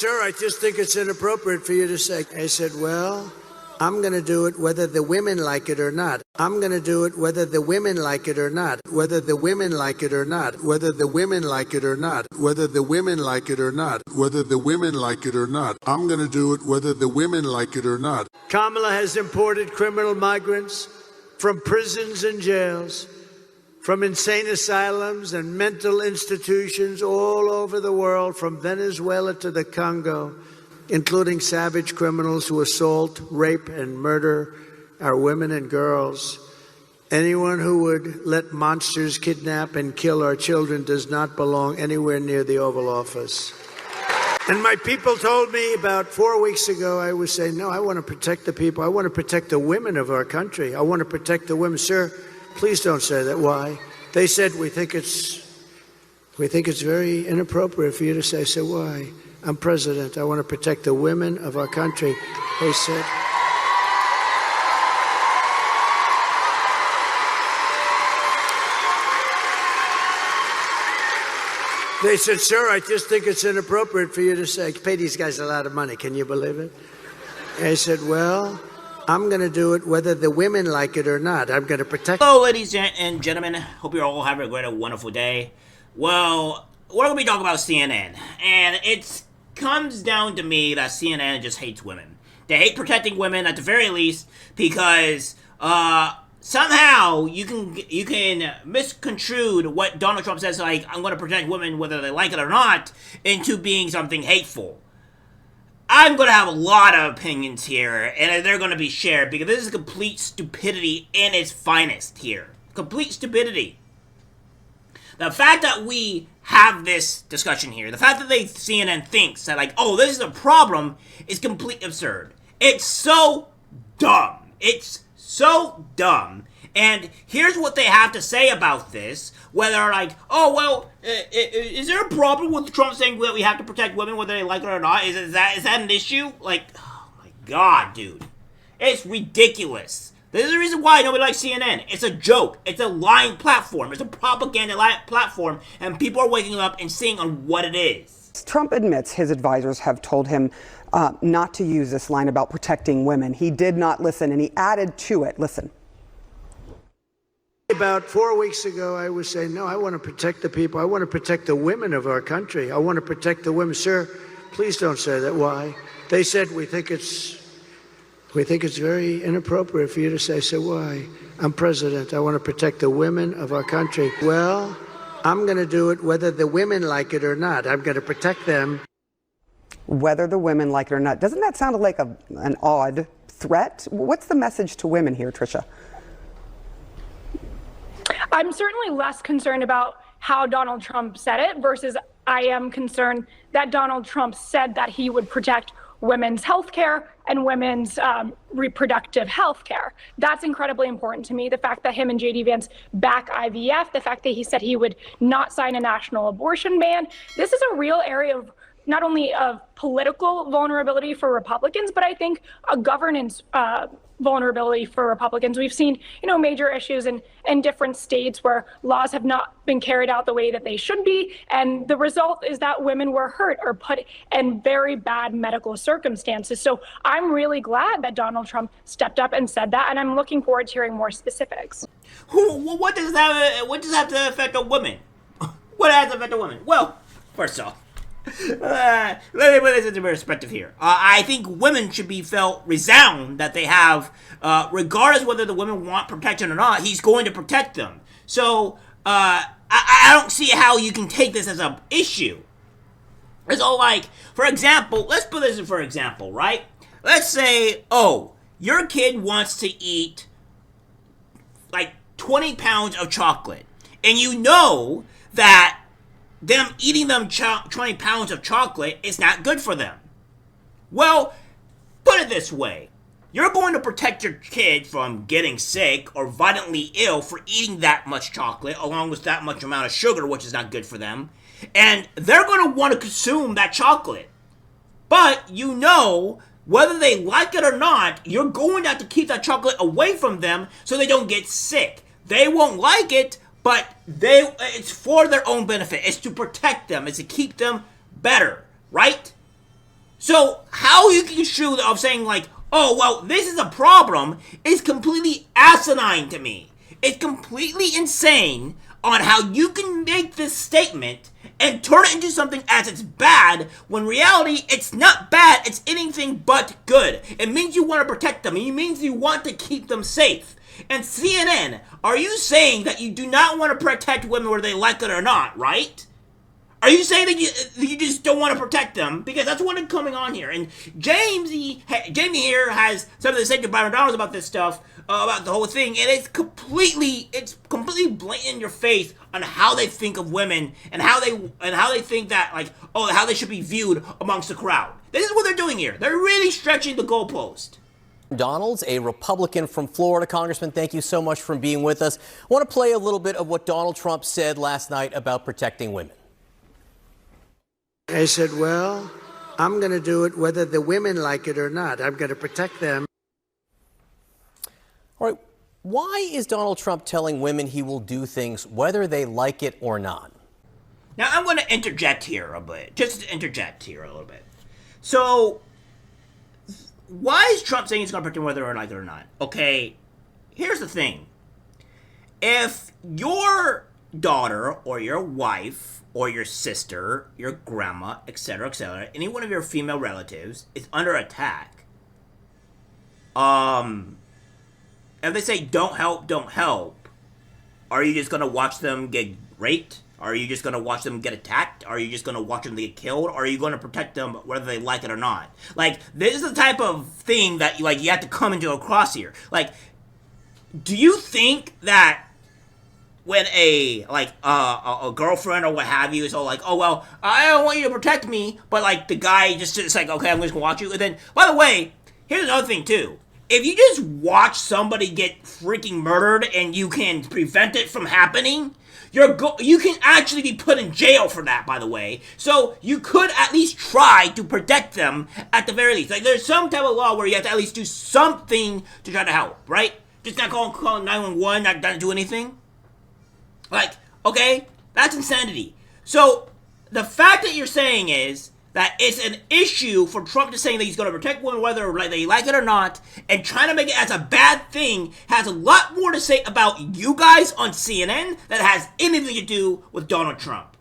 Sir, I just think it's inappropriate for you to say. I said, well, I'm going to do it whether the women like it or not. I'm going to do it whether the women like it or not. Whether the women like it or not. Whether the women like it or not. Whether the women like it or not. Whether the women like it or not. I'm going to do it whether the women like it or not. Kamala has imported criminal migrants from prisons and jails, from insane asylums and mental institutions all over the world, from Venezuela to the Congo, including savage criminals who assault, rape, and murder our women and girls. Anyone who would let monsters kidnap and kill our children does not belong anywhere near the Oval Office. And my people told me about 4 weeks ago, I was saying, no, I want to protect the people. I want to protect the women of our country. I want to protect the women. Sir, please don't say that. Why? They said, we think it's very inappropriate for you to say. I said, why? I'm president. I want to protect the women of our country. They said, sir, I just think it's inappropriate for you to say. Pay these guys a lot of money. Can you believe it? I said, well, I'm going to do it whether the women like it or not. I'm going to protect. Hello, ladies and gentlemen. Hope you're all having a great, wonderful day. Well, we're going to be talking about CNN. And it comes down to me that CNN just hates women. They hate protecting women at the very least because somehow you can misconstrue what Donald Trump says, like, I'm going to protect women whether they like it or not, into being something hateful. I'm going to have a lot of opinions here, and they're going to be shared, because this is complete stupidity in its finest here. Complete stupidity. The fact that we have this discussion here, the fact that CNN thinks that, like, oh, this is a problem, is completely absurd. It's so dumb. It's so dumb. And here's what they have to say about this, whether, like, oh, well, is there a problem with Trump saying that we have to protect women whether they like it or not? Is that an issue? Like, oh my god, dude. It's ridiculous. This is the reason why nobody likes CNN. It's a joke. It's a lying platform. It's a propaganda platform, and people are waking up and seeing on what it is. Trump admits his advisors have told him not to use this line about protecting women. He did not listen, and he added to it. Listen. About 4 weeks ago, I was saying, no, I want to protect the people. I want to protect the women of our country. I want to protect the women. Sir, please don't say that. Why? They said, we think it's very inappropriate for you to say. So why? I'm president. I want to protect the women of our country. Well, I'm going to do it whether the women like it or not. I'm going to protect them. Whether the women like it or not. Doesn't that sound like an odd threat? What's the message to women here, Tricia? I'm certainly less concerned about how Donald Trump said it versus I am concerned that Donald Trump said that he would protect women's health care and women's reproductive health care. That's incredibly important to me. The fact that him and J.D. Vance back IVF, the fact that he said he would not sign a national abortion ban. This is a real area of not only of political vulnerability for Republicans, but I think a governance vulnerability for Republicans. We've seen, major issues in different states where laws have not been carried out the way that they should be. And the result is that women were hurt or put in very bad medical circumstances. So I'm really glad that Donald Trump stepped up and said that. And I'm looking forward to hearing more specifics. What does that have to affect a woman? What has to affect a woman? Well, first off, let me put this into perspective here. I think women should be felt resound that they have, regardless whether the women want protection or not, he's going to protect them. So, I don't see how you can take this as an issue. So, like, for example, let's put this in for example, right? Let's say, oh, your kid wants to eat, like, 20 pounds of chocolate. And you know that them eating 20 pounds of chocolate is not good for them. Well, put it this way. You're going to protect your kid from getting sick or violently ill for eating that much chocolate along with that much amount of sugar, which is not good for them. And they're going to want to consume that chocolate. But whether they like it or not, you're going to have to keep that chocolate away from them so they don't get sick. They won't like it, but it's for their own benefit. It's to protect them. It's to keep them better, right? So how you can construe of saying like, oh, well, this is a problem is completely asinine to me. It's completely insane on how you can make this statement and turn it into something as it's bad, when reality, it's not bad, it's anything but good. It means you want to protect them, it means you want to keep them safe. And CNN, are you saying that you do not want to protect women whether they like it or not, right? Are you saying that you just don't want to protect them? Because that's what is coming on here. And Jamie here has something to say to Byron Donalds about this stuff, about the whole thing, and it's completely blatant in your face on how they think of women and how they think that, like, oh, how they should be viewed amongst the crowd. This is what they're doing here. They're really stretching the goalpost. Donalds, a Republican from Florida. Congressman, thank you so much for being with us. I want to play a little bit of what Donald Trump said last night about protecting women. I said, well, I'm going to do it whether the women like it or not. I'm going to protect them. All right. Why is Donald Trump telling women he will do things whether they like it or not? Now, I'm going to interject here a bit. Just to interject here a little bit. So, why is Trump saying he's going to protect them whether they like it or not? Okay, here's the thing. If your daughter or your wife or your sister, your grandma, etc., any one of your female relatives is under attack, if they say don't help, are you just gonna watch them get raped? Are you just gonna watch them get attacked? Are you just gonna watch them get killed? Or are you gonna protect them whether they like it or not? Like, this is the type of thing that you have to come into a cross here. Like, do you think that when a girlfriend or what have you is all like, oh, well, I don't want you to protect me, but like the guy just like, okay, I'm just gonna watch you. And then, by the way, here's another thing too. If you just watch somebody get freaking murdered and you can prevent it from happening, you can actually be put in jail for that, by the way. So you could at least try to protect them at the very least. Like, there's some type of law where you have to at least do something to try to help, right? Just not call 911, not do anything. Like, okay, that's insanity. So the fact that you're saying is that it's an issue for Trump to saying that he's going to protect women whether they like it or not, and trying to make it as a bad thing has a lot more to say about you guys on CNN that has anything to do with Donald Trump.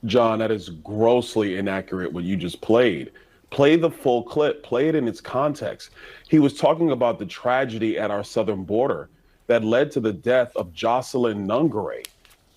John, that is grossly inaccurate what you just played. Play the full clip. Play it in its context. He was talking about the tragedy at our southern border that led to the death of Jocelyn Nungare.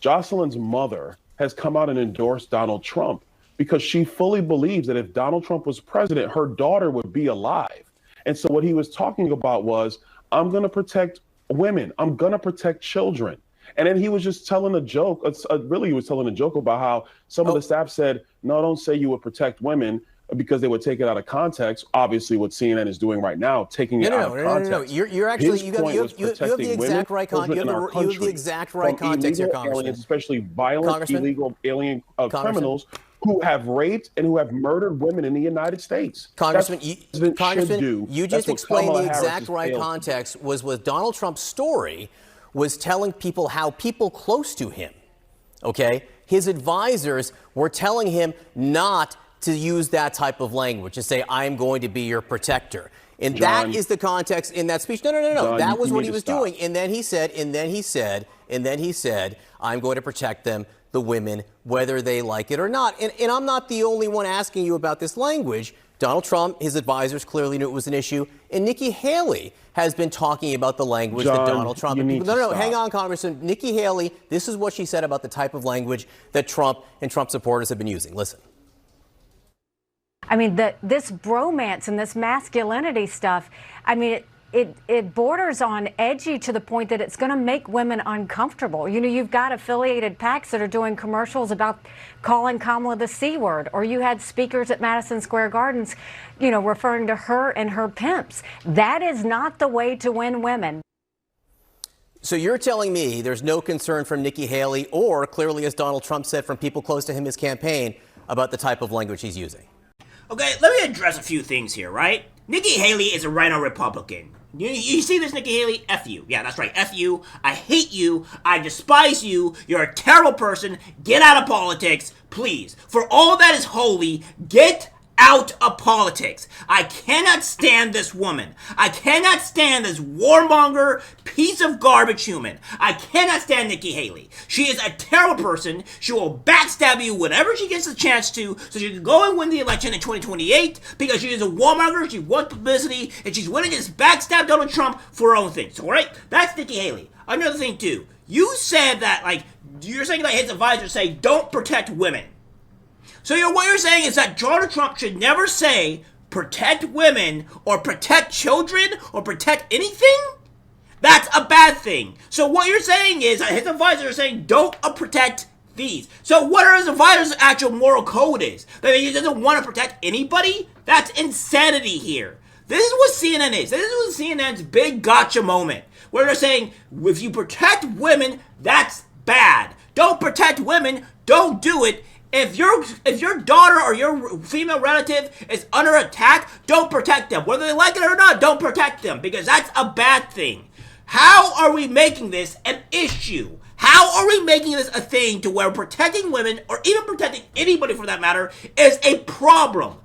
Jocelyn's mother has come out and endorsed Donald Trump because she fully believes that if Donald Trump was president, her daughter would be alive. And so what he was talking about was, I'm going to protect women. I'm going to protect children. And then he was just telling a joke. Really, he was telling a joke about how some of the staff said, no, don't say you would protect women, because they would take it out of context. Obviously, what CNN is doing right now, taking it out of context. No. You're actually, you have the exact right context. You have the exact right context here, Congressman. Aliens, especially violent, illegal alien criminals who have raped and who have murdered women in the United States. Congressman, you just explained the exact right context was Donald Trump's story was telling people how people close to him, okay, his advisors were telling him not to use that type of language, to say, I'm going to be your protector. And John, that is the context in that speech. No. John, that was what he was doing. And then he said, I'm going to protect them, the women, whether they like it or not. And I'm not the only one asking you about this language. Donald Trump, his advisors clearly knew it was an issue. And Nikki Haley has been talking about the language that Donald Trump... Hang on, Congressman. Nikki Haley, this is what she said about the type of language that Trump and Trump supporters have been using. Listen. I mean, this bromance and this masculinity stuff, I mean, it borders on edgy to the point that it's going to make women uncomfortable. You know, you've got affiliated PACs that are doing commercials about calling Kamala the C word, or you had speakers at Madison Square Gardens, you know, referring to her and her pimps. That is not the way to win women. So you're telling me there's no concern from Nikki Haley or, clearly, as Donald Trump said, from people close to him, his campaign, about the type of language he's using? Okay, let me address a few things here, right? Nikki Haley is a rhino Republican. You see this, Nikki Haley? F you. Yeah, that's right. F you. I hate you. I despise you. You're a terrible person. Get out of politics, please. For all that is holy, get out of politics. I cannot stand this woman. I cannot stand this warmonger piece of garbage human. I cannot stand Nikki Haley. She is a terrible person. She will backstab you whenever she gets the chance to, so she can go and win the election in 2028 because she is a warmonger. She wants publicity, and she's willing to just backstab Donald Trump for her own things. All right? That's Nikki Haley. Another thing, too. You said that, like, you're saying that his advisors say don't protect women. So what you're saying is that Donald Trump should never say protect women or protect children or protect anything? That's a bad thing. So what you're saying is that his advisors are saying don't protect these. So what are his advisors' actual moral code is? That he doesn't want to protect anybody? That's insanity here. This is what CNN is. This is what CNN's big gotcha moment. Where they're saying if you protect women, that's bad. Don't protect women, don't do it. If your daughter or your female relative is under attack, don't protect them. Whether they like it or not, don't protect them, because that's a bad thing. How are we making this an issue? How are we making this a thing to where protecting women, or even protecting anybody for that matter, is a problem?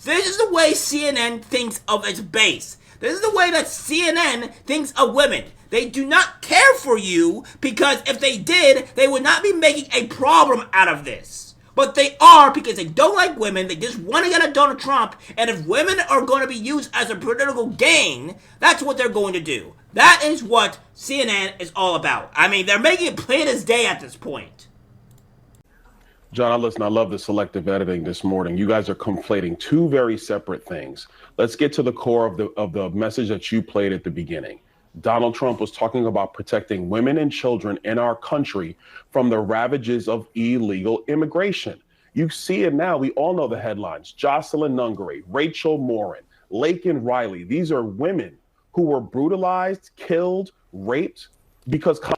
This is the way CNN thinks of its base. This is the way that CNN thinks of women. They do not care for you, because if they did, they would not be making a problem out of this. But they are, because they don't like women. They just want to get at Donald Trump. And if women are going to be used as a political gain, that's what they're going to do. That is what CNN is all about. I mean, they're making it plain as day at this point. John, listen, I love the selective editing this morning. You guys are conflating two very separate things. Let's get to the core of the message that you played at the beginning. Donald Trump was talking about protecting women and children in our country from the ravages of illegal immigration. You see it now. We all know the headlines. Jocelyn Nungaray, Rachel Morin, Laken Riley. These are women who were brutalized, killed, raped because of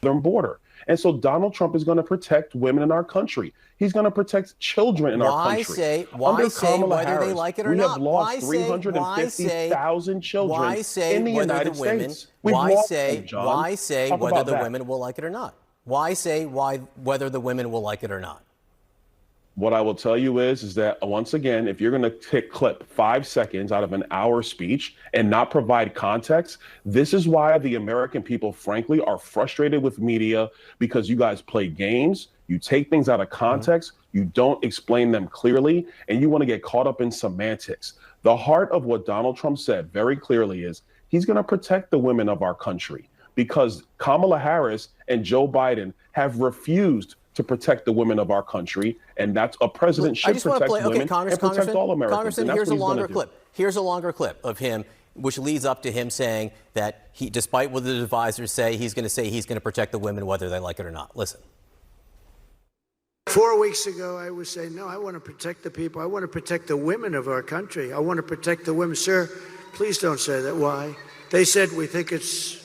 the border. And so Donald Trump is going to protect women in our country. He's going to protect children in our country. Why say whether Harris, they like it or not? We have lost 350,000 children in the United States. Why say whether the women will like it or not? Why say whether the women will like it or not? What I will tell you is that, once again, if you're going to clip 5 seconds out of an hour speech and not provide context, this is why the American people, frankly, are frustrated with media, because you guys play games, you take things out of context, you don't explain them clearly, and you want to get caught up in semantics. The heart of what Donald Trump said very clearly is he's going to protect the women of our country, because Kamala Harris and Joe Biden have refused to protect the women of our country, and that's a president should protect women and protect all Americans. Congressman, here's a longer clip. Here's a longer clip of him, which leads up to him saying that he, despite what the advisors say he's going to protect the women whether they like it or not. Listen. 4 weeks ago, I was saying, no, I want to protect the people. I want to protect the women of our country. I want to protect the women. Sir, please don't say that. Why? They said, we think it's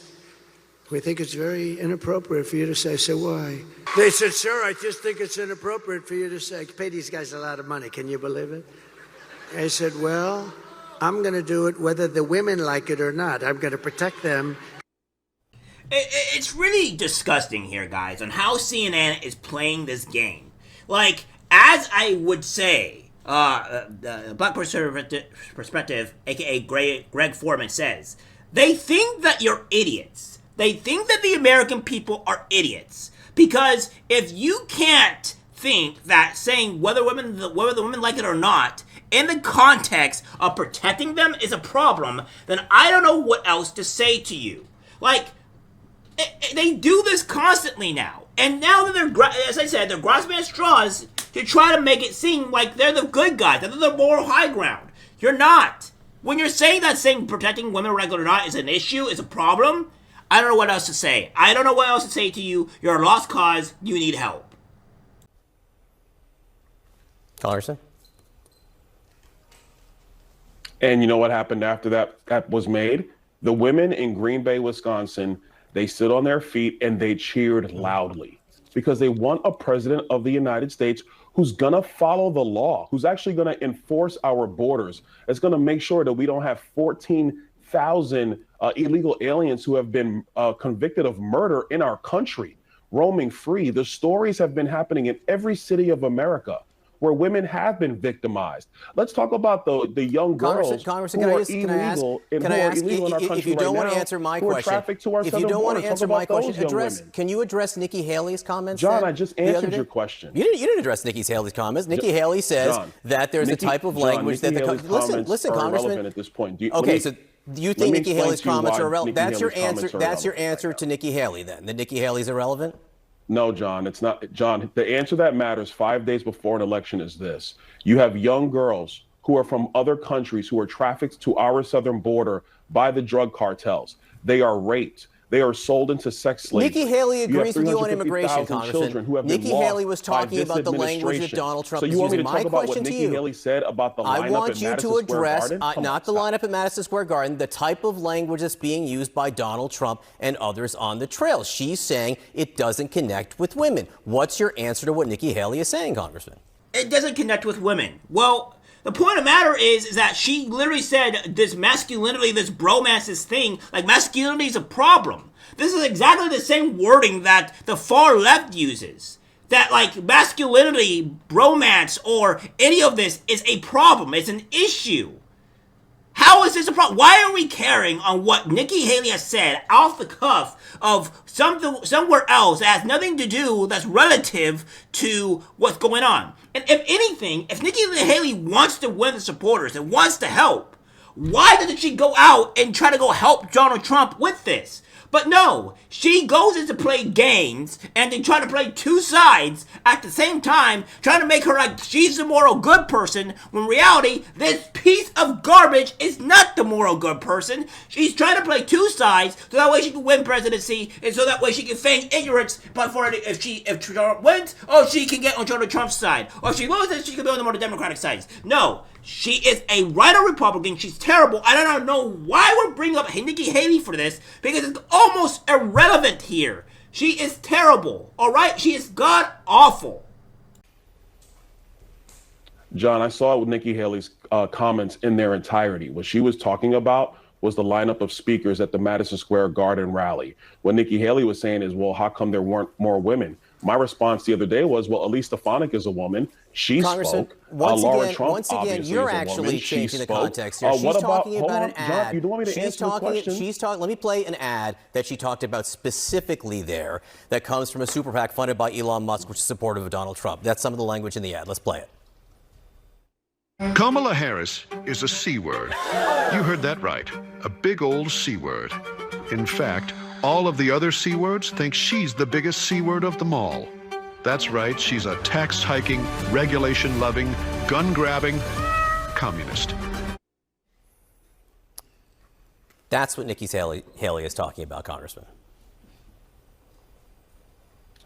very inappropriate for you to say. So why? They said, sir, I just think it's inappropriate for you to say. I pay these guys a lot of money. Can you believe it? I said, well, I'm going to do it whether the women like it or not. I'm going to protect them. It's really disgusting here, guys, on how CNN is playing this game. Like, as I would say, the Black Perspective, a.k.a. Greg Foreman, says, they think that you're idiots. They think that the American people are idiots. Because if you can't think that saying whether the women like it or not in the context of protecting them is a problem, then I don't know what else to say to you. Like, they do this constantly now. And now that they're, as I said, they're grasping at straws to try to make it seem like they're the good guys, that they're the moral high ground. You're not. When you're saying that saying protecting women like it or not is an issue, is a problem, I don't know what else to say. I don't know what else to say to you. You're a lost cause. You need help. Congressman? And you know what happened after that was made? The women in Green Bay, Wisconsin, they stood on their feet and they cheered loudly because they want a president of the United States who's going to follow the law, who's actually going to enforce our borders. It's going to make sure that we don't have 14,000 illegal aliens who have been convicted of murder in our country, roaming free. The stories have been happening in every city of America where women have been victimized. Let's talk about the young girls who are illegal in our country. If you don't want to answer my question, if you don't want to answer my question, can you address Nikki Haley's comments? John, I just answered your question. You didn't address Nikki Haley's comments. Nikki Haley says that there's a type of language that listen, Congressman. At this point. So do you think Nikki Haley's comments are irrelevant? That's your answer. That's your answer to Nikki Haley, then. That Nikki Haley's irrelevant? No, John, it's not. John, the answer that matters 5 days before an election is this. You have young girls who are from other countries who are trafficked to our southern border by the drug cartels. They are raped. They are sold into sex slavery. Nikki Haley agrees with you on immigration, Congressman. Nikki Haley was talking about the language that Donald Trump is using. My question to you, Haley said about the I want you to address, not the lineup at Madison Square Garden, the type of language that's being used by Donald Trump and others on the trail. She's saying it doesn't connect with women. What's your answer to what Nikki Haley is saying, Congressman? It doesn't connect with women. Well, the point of the matter is that she literally said this masculinity, this bromance, this thing, like masculinity is a problem. This is exactly the same wording that the far left uses. That like masculinity, bromance, or any of this is a problem. It's an issue. How is this a problem? Why are we caring on what Nikki Haley has said off the cuff of something somewhere else that has nothing to do, that's relative to what's going on? And if anything, if Nikki Haley wants to win the supporters and wants to help, why doesn't she go out and try to go help Donald Trump with this? But no, she goes in to play games and they try to play two sides at the same time, trying to make her like she's the moral good person, when in reality, this piece of garbage is not the moral good person. She's trying to play two sides so that way she can win presidency and so that way she can feign ignorance, but for if Trump wins, she can get on Donald Trump's side. Or if she loses, she can be on the more Democratic sides. No. She is a writer Republican. She's terrible. I don't know why we're bringing up Nikki Haley for this, because it's almost irrelevant here. She is terrible, all right? She is god-awful. John, I saw Nikki Haley's comments in their entirety. What she was talking about was the lineup of speakers at the Madison Square Garden rally. What Nikki Haley was saying is, well, how come there weren't more women? My response the other day was, well, Elise Stefanik is a woman. She spoke. Once again, you're actually changing the context here. She's talking about an ad. John, you don't want me to answer the question? Let me play an ad that she talked about specifically there that comes from a super PAC funded by Elon Musk, which is supportive of Donald Trump. That's some of the language in the ad. Let's play it. Kamala Harris is a C word. You heard that right. A big old C word. In fact, all of the other C words think she's the biggest C word of them all. That's right, she's a tax-hiking, regulation-loving, gun-grabbing communist. That's what Nikki Haley is talking about, Congressman.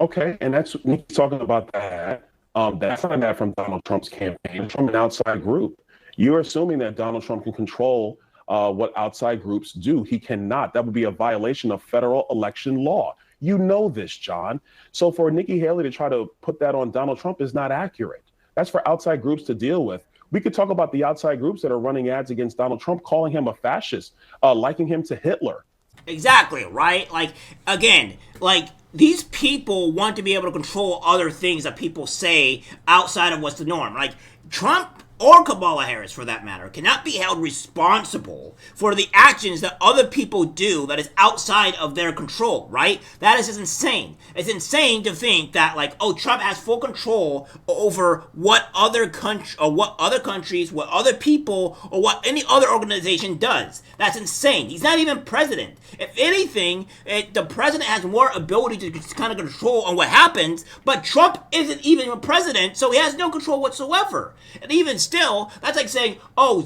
Okay, and that's Nikki's talking about that. That's not that from Donald Trump's campaign. It's from an outside group. You're assuming that Donald Trump can control what outside groups do. He cannot. That would be a violation of federal election law. You know this, John. So for Nikki Haley to try to put that on Donald Trump is not accurate. That's for outside groups to deal with. We could talk about the outside groups that are running ads against Donald Trump, calling him a fascist, liking him to Hitler. Exactly, right? Like, again, like, these people want to be able to control other things that people say outside of what's the norm. Like, Trump or Kamala Harris, for that matter, cannot be held responsible for the actions that other people do that is outside of their control, right? That is just insane. It's insane to think that, like, Trump has full control over what other countries, what other people, or what any other organization does. That's insane. He's not even president. If anything, the president has more ability to kind of control on what happens, but Trump isn't even a president, so he has no control whatsoever. And even still, that's like saying,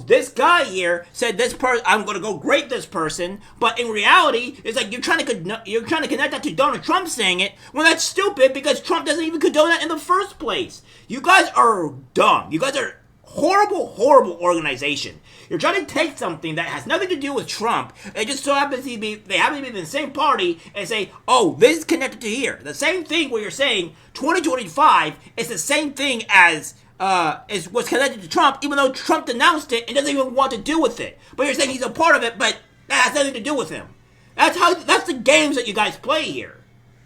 this guy here said this person, I'm going to go grape this person, but in reality, it's like you're trying to connect that to Donald Trump saying it, when that's stupid because Trump doesn't even condone that in the first place. You guys are dumb. You guys are horrible, horrible organization. You're trying to take something that has nothing to do with Trump, and just so happens to be, they happen to be in the same party, and say, oh, this is connected to here. The same thing where you're saying 2025 is the same thing as is what's connected to Trump, even though Trump denounced it and doesn't even want to do with it. But you're saying he's a part of it, but that has nothing to do with him. That's the games that you guys play here.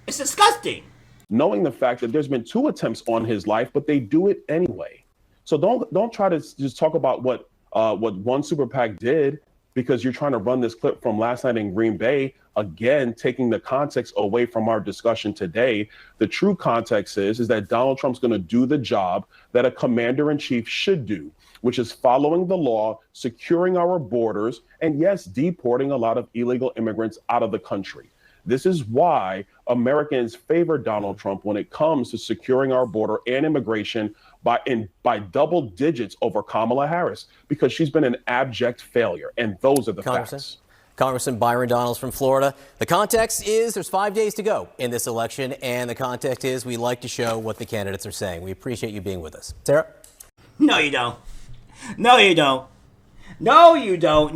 It's disgusting. Knowing the fact that there's been 2 attempts on his life, but they do it anyway. So don't try to just talk about what one super PAC did, because you're trying to run this clip from last night in Green Bay, again, taking the context away from our discussion today. The true context is that Donald Trump's going to do the job that a commander-in-chief should do, which is following the law, securing our borders, and yes, deporting a lot of illegal immigrants out of the country. This is why Americans favor Donald Trump when it comes to securing our border and immigration by double digits over Kamala Harris, because she's been an abject failure. And those are the facts. Congressman Byron Donalds from Florida. The context is there's 5 days to go in this election, and the context is we like to show what the candidates are saying. We appreciate you being with us. Sarah? No, you don't. No, you don't. No, you don't.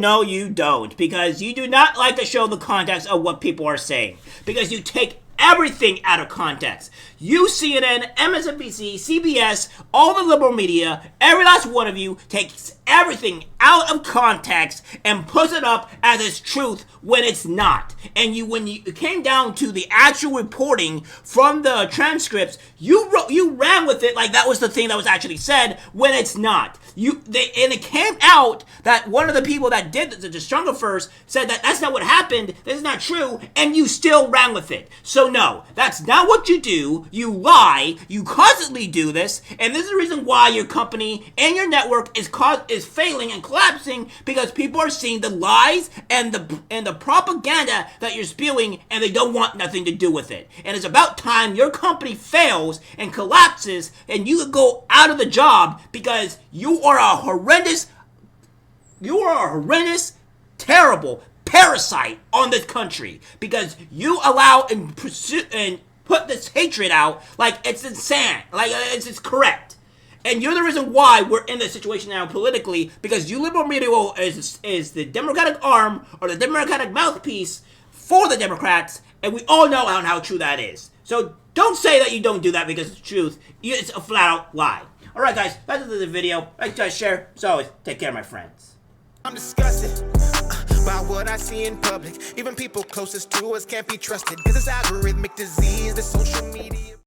No, you don't. Because you do not like to show the context of what people are saying. Because you take everything out of context. You, CNN, MSNBC, CBS, all the liberal media, every last one of you takes everything out of context and puts it up as its truth when it's not. And when you came down to the actual reporting from the transcripts, you ran with it like that was the thing that was actually said when it's not. And it came out that one of the people that did the Stronger First said that that's not what happened, this is not true, and you still ran with it. So no, that's not what you do. You lie. You constantly do this, and this is the reason why your company and your network is failing and collapsing, because people are seeing the lies and the propaganda that you're spewing, and they don't want nothing to do with it. And it's about time your company fails and collapses, and you go out of the job, because you are a horrendous, terrible parasite on this country, because you allow and pursue and put this hatred out like it's insane, like it's correct. And you're the reason why we're in this situation now politically, because you liberal media is the Democratic arm or the Democratic mouthpiece for the Democrats, and we all know how true that is. So don't say that you don't do that because it's the truth. It's a flat out lie. All right, guys, that's the video. Like, share. As always, take care, my friends. I'm disgusted by what I see in public. Even people closest to us can't be trusted, because it's algorithmic disease, the social media.